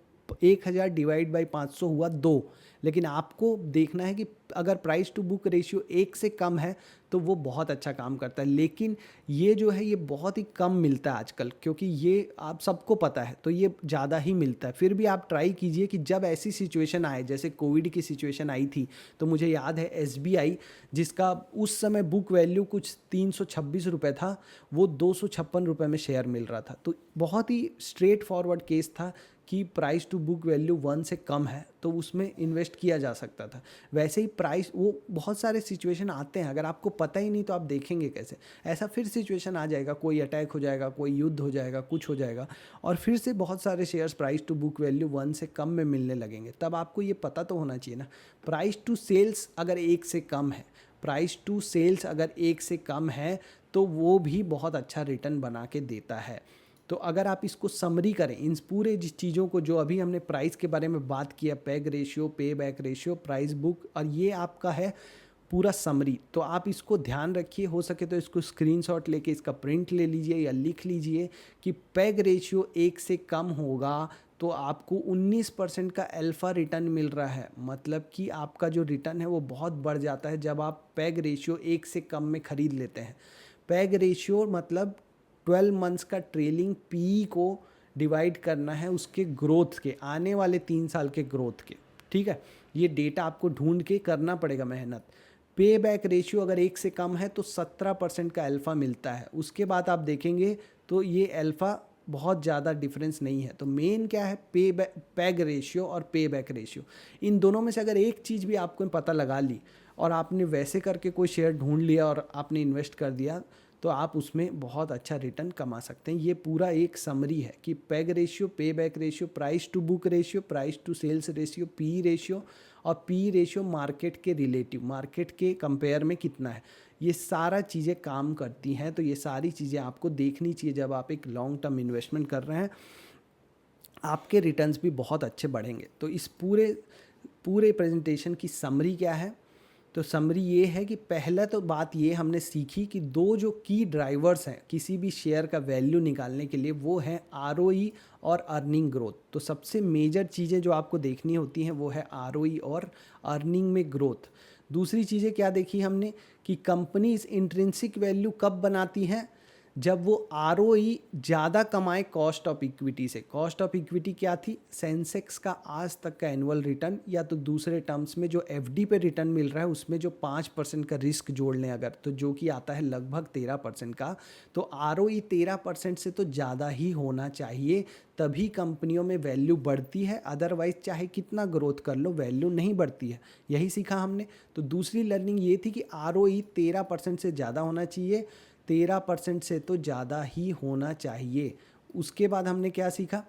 1000 डिवाइड बाई 500 हुआ 2। लेकिन आपको देखना है कि अगर प्राइस टू बुक रेशियो 1 से कम है तो वो बहुत अच्छा काम करता है। लेकिन ये जो है ये बहुत ही कम मिलता है आजकल, क्योंकि ये आप सबको पता है तो ये ज़्यादा ही मिलता है। फिर भी आप ट्राई कीजिए कि जब ऐसी सिचुएशन आए, जैसे कोविड की सिचुएशन आई थी, तो मुझे याद है एसबीआई, जिसका उस समय बुक वैल्यू कुछ 326 रुपये था, वो 256 रुपये में शेयर मिल रहा था। तो बहुत ही स्ट्रेट फॉरवर्ड केस था कि प्राइस टू बुक वैल्यू 1 से कम है तो उसमें इन्वेस्ट किया जा सकता था। वैसे ही प्राइस, वो बहुत सारे सिचुएशन आते हैं, अगर आपको पता ही नहीं तो आप देखेंगे कैसे। ऐसा फिर सिचुएशन आ जाएगा, कोई अटैक हो जाएगा, कोई युद्ध हो जाएगा, कुछ हो जाएगा और फिर से बहुत सारे shares price to book value 1 से कम में मिलने लगेंगे। तब आपको ये पता तो होना चाहिए ना, प्राइस टू सेल्स अगर 1 से कम है, प्राइस टू सेल्स अगर 1 से कम है तो वो भी बहुत अच्छा रिटर्न बना के देता है। तो अगर आप इसको समरी करें, इन पूरे चीज़ों को जो अभी हमने प्राइस के बारे में बात किया, peg ratio, payback ratio, price book, और ये आपका है पूरा समरी। तो आप इसको ध्यान रखिए, हो सके तो इसको स्क्रीनशॉट लेके इसका प्रिंट ले लीजिए या लिख लीजिए कि पैग रेशियो 1 से कम होगा तो आपको 19% का अल्फ़ा रिटर्न मिल रहा है। मतलब कि आपका जो रिटर्न है वो बहुत बढ़ जाता है जब आप पैग रेशियो 1 से कम में ख़रीद लेते हैं। पैग रेशियो मतलब 12 मंथ्स का ट्रेलिंग पी को डिवाइड करना है उसके ग्रोथ के, आने वाले 3 साल के ग्रोथ के। ठीक है, ये डेटा आपको ढूंढ के करना पड़ेगा मेहनत। पे बैक रेशियो अगर 1 से कम है तो 17% का अल्फ़ा मिलता है। उसके बाद आप देखेंगे तो ये अल्फ़ा बहुत ज़्यादा डिफरेंस नहीं है। तो मेन क्या है, पैग रेशियो और पे बैक रेशियो। इन दोनों में से अगर एक चीज़ भी आपको पता लगा ली और आपने वैसे करके कोई शेयर ढूंढ लिया और आपने इन्वेस्ट कर दिया, तो आप उसमें बहुत अच्छा रिटर्न कमा सकते हैं। ये पूरा एक समरी है कि PEG ratio, payback ratio, price to book ratio, price to sales ratio, P ratio, और पी रेशियो मार्केट के रिलेटिव, मार्केट के कंपेयर में कितना है। ये सारा चीज़ें काम करती हैं। तो ये सारी चीज़ें आपको देखनी चाहिए जब आप एक लॉन्ग टर्म इन्वेस्टमेंट कर रहे हैं, आपके रिटर्न्स भी बहुत अच्छे बढ़ेंगे। तो इस पूरे पूरे प्रेजेंटेशन की समरी क्या है, तो समरी ये है कि पहला तो बात ये हमने सीखी कि दो जो की ड्राइवर्स हैं किसी भी शेयर का वैल्यू निकालने के लिए, वो है आरओई और अर्निंग ग्रोथ। तो सबसे मेजर चीज़ें जो आपको देखनी होती हैं वो है आरओई और अर्निंग में ग्रोथ। दूसरी चीज़ें क्या देखी हमने कि कंपनीज इंट्रिंसिक वैल्यू कब बनाती हैं, जब वो आरओई ज़्यादा कमाए कॉस्ट ऑफ इक्विटी से। कॉस्ट ऑफ इक्विटी क्या थी, सेंसेक्स का आज तक का एनुअल रिटर्न, या तो दूसरे टर्म्स में जो एफडी पे रिटर्न मिल रहा है उसमें जो 5% का रिस्क जोड़ लें अगर, तो जो कि आता है लगभग 13% का। तो आरओई 13% से तो ज़्यादा ही होना चाहिए, तभी कंपनियों में वैल्यू बढ़ती है। अदरवाइज चाहे कितना ग्रोथ कर लो वैल्यू नहीं बढ़ती है। यही सीखा हमने। तो दूसरी लर्निंग ये थी कि आरओई 13% से ज़्यादा होना चाहिए, 13% से तो ज़्यादा ही होना चाहिए। उसके बाद हमने क्या सीखा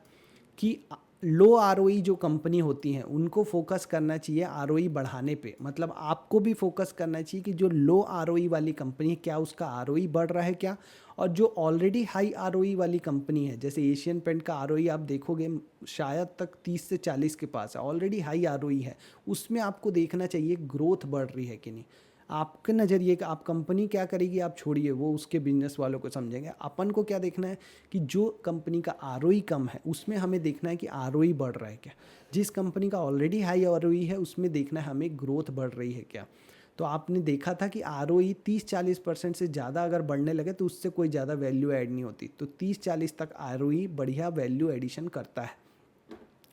कि लो आरओई जो कंपनी होती हैं उनको फोकस करना चाहिए आरओई बढ़ाने पे। मतलब आपको भी फोकस करना चाहिए कि जो लो आरओई वाली कंपनी है क्या उसका आरओई बढ़ रहा है क्या, और जो ऑलरेडी हाई आरओई वाली कंपनी है जैसे एशियन पेंट का आरओई आप देखोगे शायद तक 30 से 40 के पास है, ऑलरेडी हाई आरओई है, उसमें आपको देखना चाहिए ग्रोथ बढ़ रही है कि नहीं। आपके नज़रिए का आप कंपनी क्या करेगी आप छोड़िए, वो उसके बिजनेस वालों को समझेंगे। अपन को क्या देखना है कि जो कंपनी का आरओई कम है उसमें हमें देखना है कि आरओई बढ़ रहा है क्या। जिस कंपनी का ऑलरेडी हाई आरओई है उसमें देखना है हमें ग्रोथ बढ़ रही है क्या। तो आपने देखा था कि आरओई 30-40% से ज़्यादा अगर बढ़ने लगे तो उससे कोई ज़्यादा वैल्यू ऐड नहीं होती। तो 30-40 तक आरओई बढ़िया वैल्यू एडिशन करता है।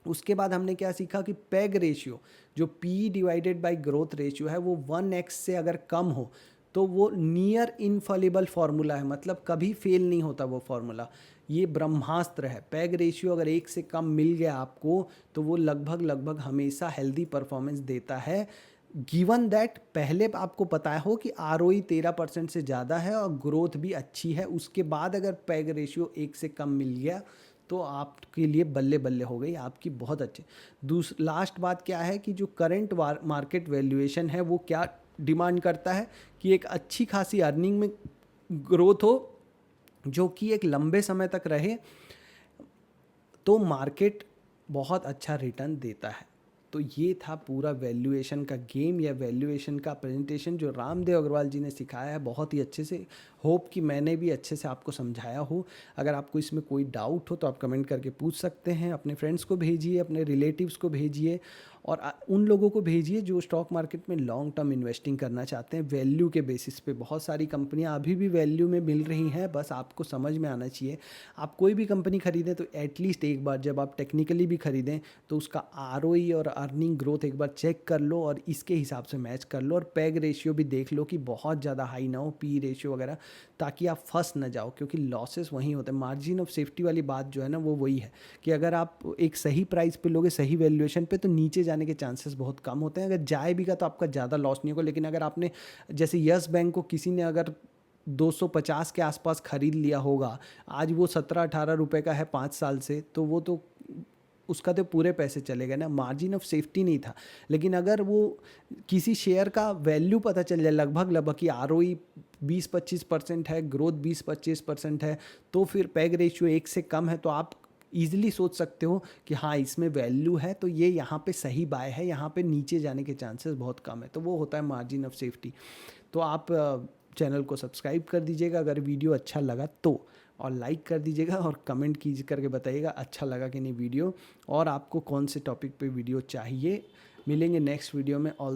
उसके बाद हमने क्या सीखा कि पैग रेशियो जो P divided by growth ratio है वो 1x से अगर कम हो तो वो नियर इनफॉलिबल फार्मूला है, मतलब कभी फेल नहीं होता वो फार्मूला। ये ब्रह्मास्त्र है। पैग रेशियो अगर 1 से कम मिल गया आपको तो वो लगभग हमेशा हेल्दी परफॉर्मेंस देता है, गिवन दैट पहले आपको पता हो कि आरओई 13% से ज़्यादा है और ग्रोथ भी अच्छी है। उसके बाद अगर पैग रेशियो 1 से कम मिल गया तो आपके लिए बल्ले बल्ले हो गई आपकी, बहुत अच्छे। लास्ट बात क्या है कि जो करंट मार्केट वैल्यूएशन है वो क्या डिमांड करता है कि एक अच्छी खासी अर्निंग में ग्रोथ हो जो कि एक लंबे समय तक रहे, तो मार्केट बहुत अच्छा रिटर्न देता है। तो ये था पूरा वैल्यूएशन का गेम या वैल्यूएशन का प्रेजेंटेशन जो रामदेव अग्रवाल जी ने सिखाया है बहुत ही अच्छे से। होप कि मैंने भी अच्छे से आपको समझाया हो। अगर आपको इसमें कोई डाउट हो तो आप कमेंट करके पूछ सकते हैं। अपने फ्रेंड्स को भेजिए, अपने रिलेटिव्स को भेजिए, और उन लोगों को भेजिए जो स्टॉक मार्केट में लॉन्ग टर्म इन्वेस्टिंग करना चाहते हैं वैल्यू के बेसिस पे। बहुत सारी कंपनियां अभी भी वैल्यू में मिल रही हैं, बस आपको समझ में आना चाहिए। आप कोई भी कंपनी खरीदें तो एटलीस्ट एक बार जब आप टेक्निकली भी खरीदें तो उसका आरओई और अर्निंग ग्रोथ एक बार चेक कर लो और इसके हिसाब से मैच कर लो, और पैग रेशियो भी देख लो कि बहुत ज़्यादा हाई ना हो, पी रेशियो वगैरह, ताकि आप फंस ना जाओ, क्योंकि लॉसेस वहीं होते हैं। मार्जिन ऑफ सेफ्टी वाली बात जो है ना वो वही है कि अगर आप एक सही प्राइस पे लोगे, सही वैल्यूएशन पे, तो नीचे जाने के चांसेस बहुत कम होते हैं। अगर जाए भी का तो आपका ज़्यादा लॉस नहीं होगा। लेकिन अगर आपने जैसे यस बैंक को किसी ने अगर 250 के आसपास खरीद लिया होगा, आज वो 17-18 रुपए का है 5 साल से, तो वो तो उसका तो पूरे पैसे चले गए ना, मार्जिन ऑफ सेफ्टी नहीं था। लेकिन अगर वो किसी शेयर का वैल्यू पता चल जाए लगभग कि आरओई 20-25% है, ग्रोथ 20-25% है, तो फिर पैग रेशियो 1 से कम है, तो आप ईजिली सोच सकते हो कि हाँ इसमें वैल्यू है, तो ये यहाँ पे सही बाय है, यहाँ पे नीचे जाने के चांसेस बहुत कम है। तो वो होता है मार्जिन ऑफ सेफ्टी। तो आप चैनल को सब्सक्राइब कर दीजिएगा अगर वीडियो अच्छा लगा तो, और लाइक कर दीजिएगा और कमेंट कीजिए करके बताइएगा अच्छा लगा कि नहीं वीडियो, और आपको कौन से टॉपिक पे वीडियो चाहिए। मिलेंगे नेक्स्ट वीडियो में। ऑल